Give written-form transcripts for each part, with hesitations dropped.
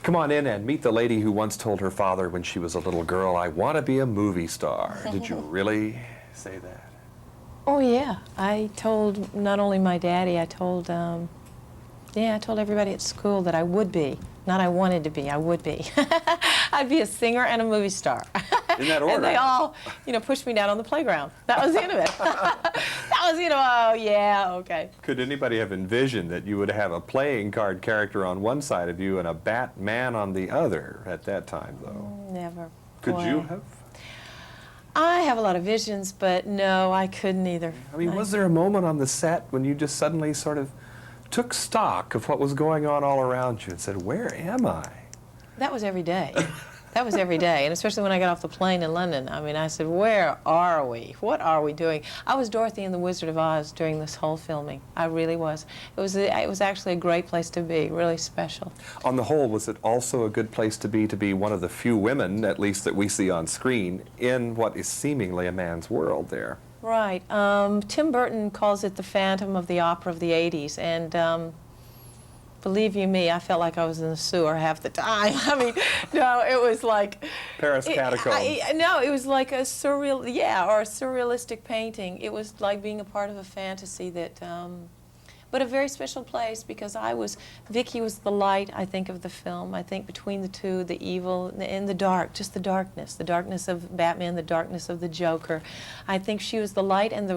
Come on in and meet the lady who once told her father when she was a little girl, "I want to be a movie star." Did you really say that? Oh yeah, I told not only my daddy, I told I told everybody at school that I would be. Not I wanted to be, I would be. I'd be a singer and a movie star. In that order. And they all, pushed me down on the playground. That was the end of it. That was, oh yeah, okay. Could anybody have envisioned that you would have a playing card character on one side of you and a Batman on the other at that time, though? Never. Could Boy. you have? I have a lot of visions, but no, I couldn't either. I mean, was there a moment on the set when you just suddenly sort of took stock of what was going on all around you and said, "Where am I?" That was every day. That was every day, and especially when I got off the plane in London. I mean, I said, where are we? What are we doing? I was Dorothy in The Wizard of Oz during this whole filming. I really was. It was actually a great place to be, really special. On the whole, was it also a good place to be one of the few women, at least that we see on screen, in what is seemingly a man's world there? Right. Tim Burton calls it the Phantom of the Opera of the 80s, and believe you me, I felt like I was in the sewer half the time. I mean, no, it was like... Paris catacombs. No, it was like a surreal, or a surrealistic painting. It was like being a part of a fantasy that... but a very special place because Vicky was the light, I think, of the film. I think between the two, the evil and the dark, just the darkness of Batman, the darkness of the Joker. I think she was the light and the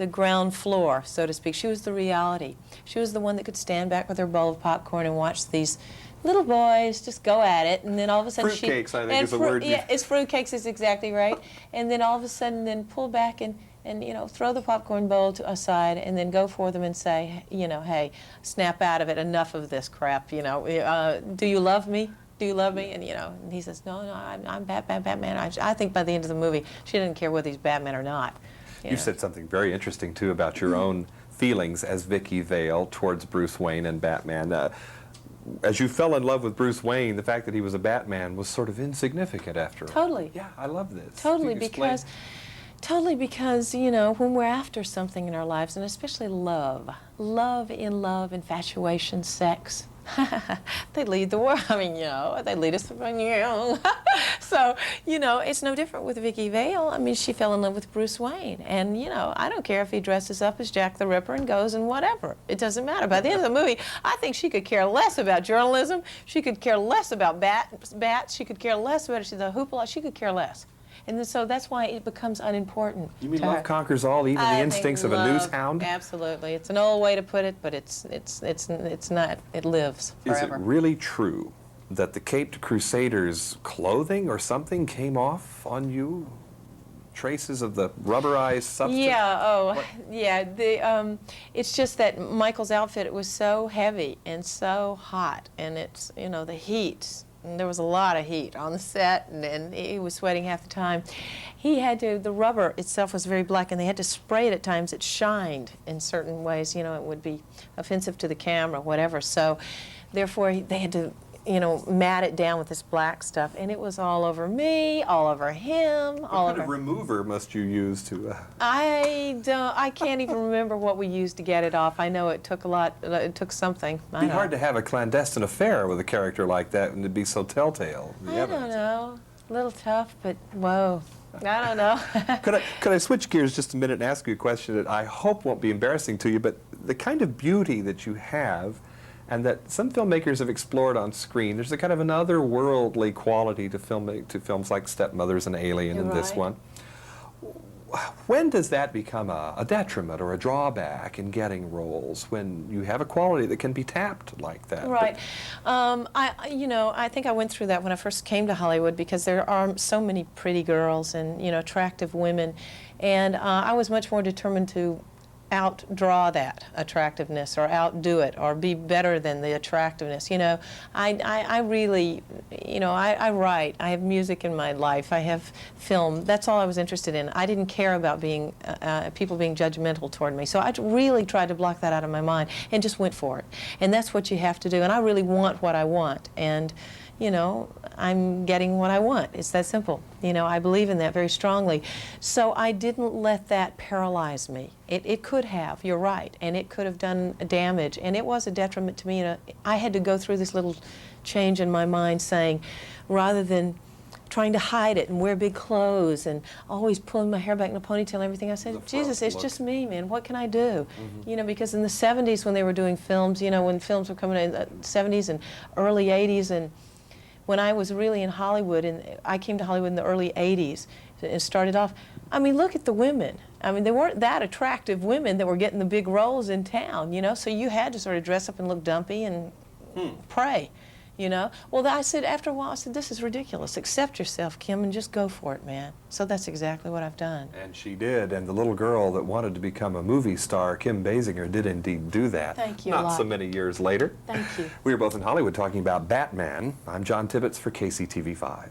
ground floor, so to speak. She was the reality. She was the one that could stand back with her bowl of popcorn and watch these little boys just go at it, and then all of a sudden fruitcakes, I think is the word. Yeah, it's fruitcakes is exactly right. And then all of a sudden, then pull back and throw the popcorn bowl aside and then go for them and say, hey, snap out of it, enough of this crap, do you love me? Do you love me? And, and he says, no, I'm Batman. I think by the end of the movie, she didn't care whether he's Batman or not. You said something very interesting, too, about your own feelings as Vicky Vale towards Bruce Wayne and Batman. As you fell in love with Bruce Wayne, the fact that he was a Batman was sort of insignificant after all. Totally. Yeah, I love this. Totally, because... Totally, because, when we're after something in our lives, and especially love, infatuation, sex, they lead the world. I mean, they lead us. So, it's no different with Vicky Vale. I mean, she fell in love with Bruce Wayne. And, I don't care if he dresses up as Jack the Ripper and goes and whatever. It doesn't matter. By the end of the movie, I think she could care less about journalism. She could care less about bats. She could care less about the hoopla. She could care less. And then, so that's why it becomes unimportant. You mean love conquers all, even the instincts of a news hound? Absolutely. It's an old way to put it, but it's not. It lives forever. Is it really true that the Caped Crusaders' clothing or something came off on you? Traces of the rubberized substance? Yeah, yeah. It's just that Michael's outfit, it was so heavy and so hot, and it's, the heat. And there was a lot of heat on the set, and he was sweating half the time. He had to, the rubber itself was very black, and they had to spray it at times. It shined in certain ways, it would be offensive to the camera, whatever. So, therefore, they had to, mat it down with this black stuff, and it was all over me, all over him, all over... What kind of remover must you use to... I can't even remember what we used to get it off. I know it took a lot, it took something. It'd be hard to have a clandestine affair with a character like that and to be so telltale. I don't know. A little tough, but whoa. I don't know. Could I switch gears just a minute and ask you a question that I hope won't be embarrassing to you, but the kind of beauty that you have and that some filmmakers have explored on screen, there's a kind of an otherworldly quality to films like Stepmothers and Alien and this one. When does that become a detriment or a drawback in getting roles, when you have a quality that can be tapped like that? Right. I think I went through that when I first came to Hollywood, because there are so many pretty girls and, attractive women, and I was much more determined to outdraw that attractiveness or outdo it or be better than the attractiveness. I really, I write. I have music in my life. I have film. That's all I was interested in. I didn't care about being people being judgmental toward me. So I really tried to block that out of my mind and just went for it. And that's what you have to do. And I really want what I want. And you know, I'm getting what I want. It's that simple. You know, I believe in that very strongly. So I didn't let that paralyze me. It could have, you're right, and it could have done damage, and it was a detriment to me. You know, I had to go through this little change in my mind saying, rather than trying to hide it and wear big clothes and always pulling my hair back in a ponytail and everything, I said, Jesus, it's just me, man. What can I do? You know, because in the 70s when they were doing films, you know, when films were coming in the 70s and early 80s, and when I was really in Hollywood, and I came to Hollywood in the early 80s, it started off, I mean, look at the women. I mean, they weren't that attractive women that were getting the big roles in town, you know, so you had to sort of dress up and look dumpy and pray. You know? Well, I said, after a while, I said, this is ridiculous. Accept yourself, Kim, and just go for it, man. So that's exactly what I've done. And she did, and the little girl that wanted to become a movie star, Kim Basinger, did indeed do that. Thank you a Not lot. so many years later. Thank you. We were both in Hollywood talking about Batman. I'm John Tibbetts for KCTV5.